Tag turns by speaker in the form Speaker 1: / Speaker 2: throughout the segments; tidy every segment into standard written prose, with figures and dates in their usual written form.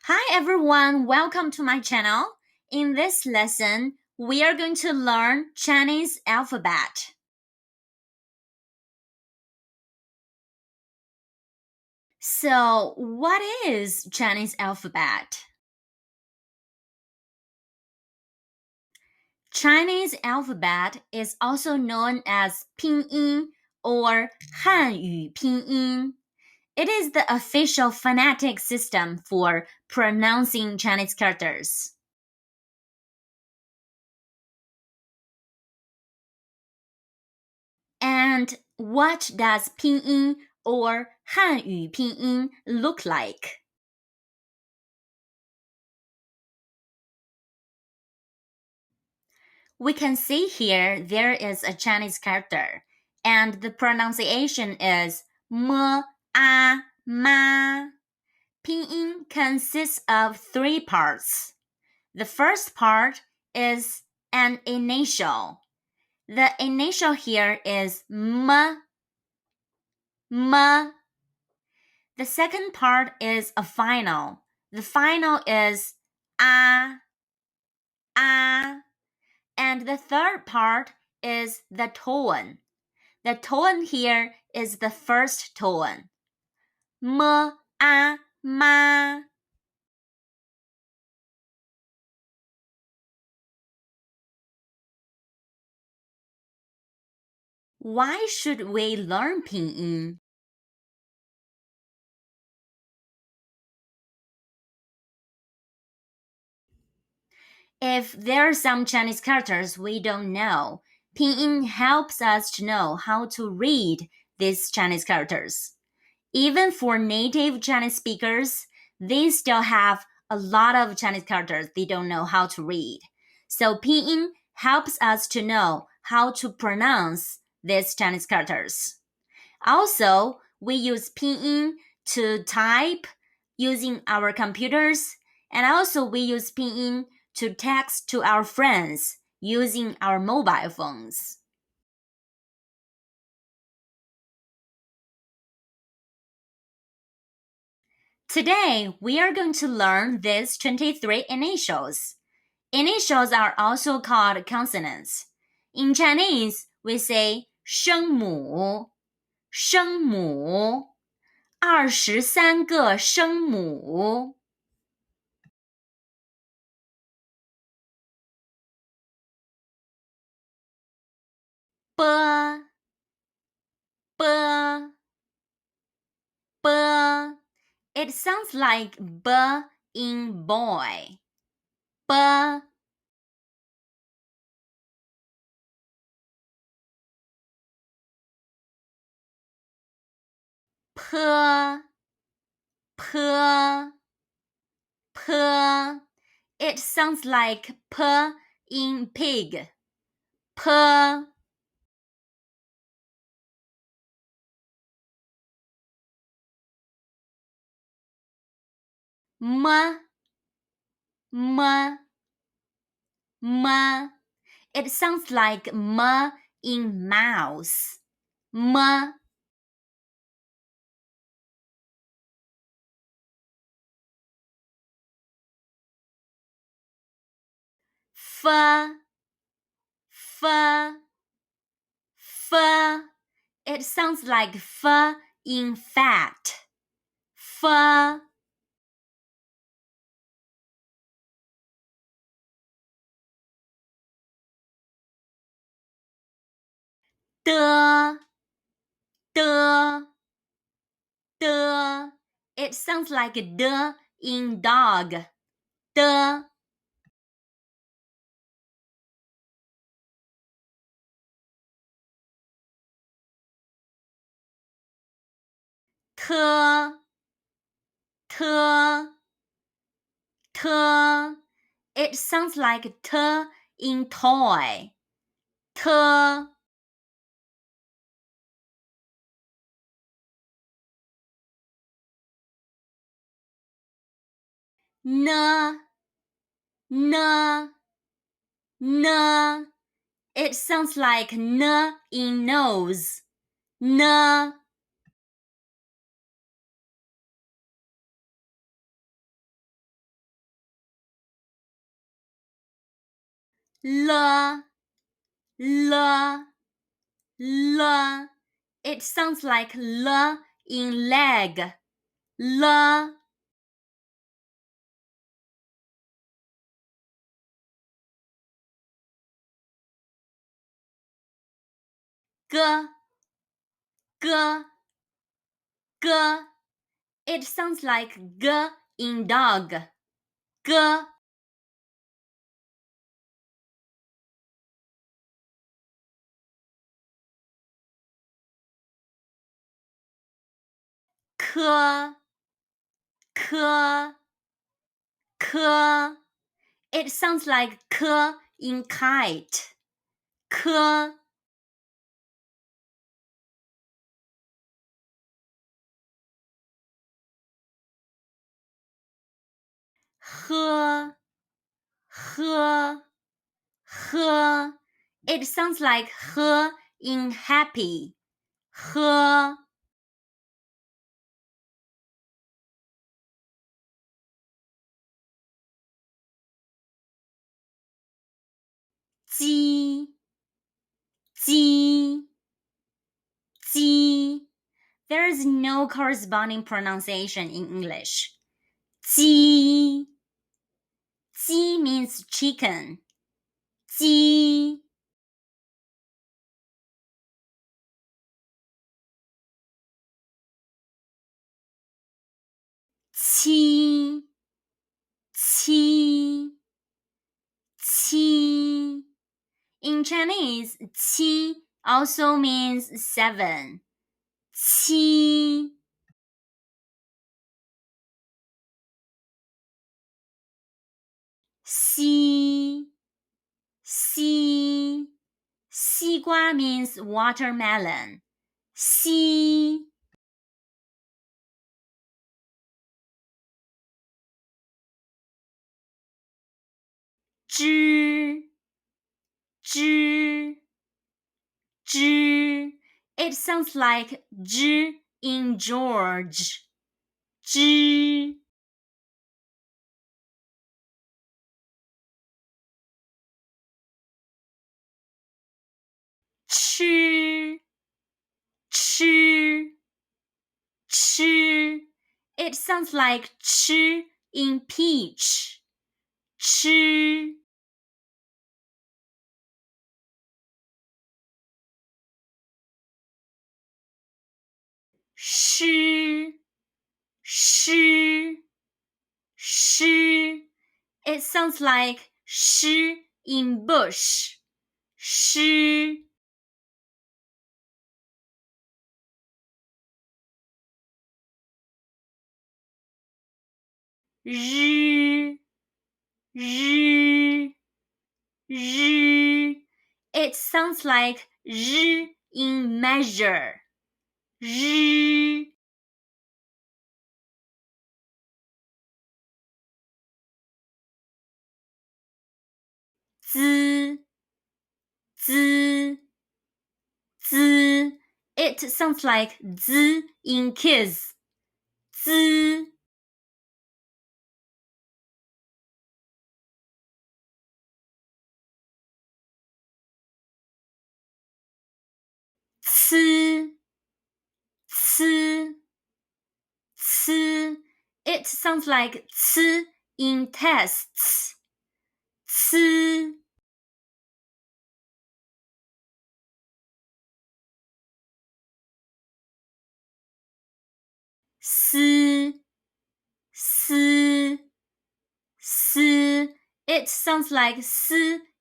Speaker 1: Hi everyone, welcome to my channel. In this lesson, we are going to learn Chinese alphabet. So, what is Chinese alphabet? Chinese alphabet is also known as Pinyin or Hanyu Pinyin. It is the official phonetic system for pronouncing Chinese characters. And what does Pinyin or Hanyu Pinyin look like? We can see here there is a Chinese character, and the pronunciation is m, a, ma. Pinyin consists of three parts. The first part is an initial. The initial here is m, m. The second part is a final. The final is a, a. And the third part is the tone. The tone here is the first tone. M, a, ma. Why should we learn Pinyin? If there are some Chinese characters we don't know, Pinyin helps us to know how to read these Chinese characters. Even for native Chinese speakers, they still have a lot of Chinese characters they don't know how to read. So Pinyin helps us to know how to pronounce these Chinese characters. Also, we use Pinyin to type using our computers, and also we use Pinyin to text to our friends using our mobile phones. Today, we are going to learn these 23 initials. Initials are also called consonants. In Chinese, we say 声母,声母,23个声母。b, b, b. It sounds like b in boy. B. P, p, p. It sounds like p in pig. P. M, m, m. It sounds like m in mouse. M. F, f, f. It sounds like f in fat. F. D, d, d. It sounds like d in dog. D. T, t, t. It sounds like t in toy. T. N, n, n. It sounds like n in nose. N. L. L. L. It sounds like L in leg. L. G. G. G. It sounds like G in dog. G. K. K. K. It sounds like K in kite. K. H. H. H. It sounds like H in happy. H. G. G. G. There is no corresponding pronunciation in English. G. G means chicken. G. Qi. Qi. Qi. In Chinese, qi also means 7. Qi. Xi. Xi. 西瓜 means watermelon. Xi. Zhi. Zhi. Zhi. It sounds like zhi in George. Zhi. Chi. Chi. Chi. It sounds like chi in peach. Chi. Shi. Shi. Shi. It sounds like shi in bush. Shi. Zhi. Zhi. Zhi. It sounds like zhi in measure. Zhi. Z. Z. Z. It sounds like z in kiss. Z. C. C. C. It sounds like c in tests. C. S. S. S. It sounds like s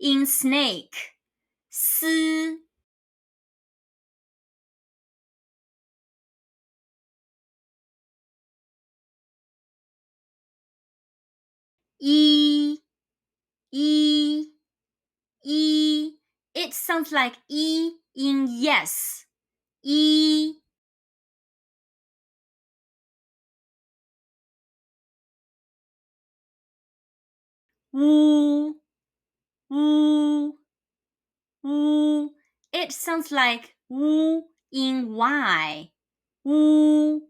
Speaker 1: in snake. S. E. E. E. It sounds like E in yes. E. Wu. Wu. Wu. It sounds like Wu in Y. Wu.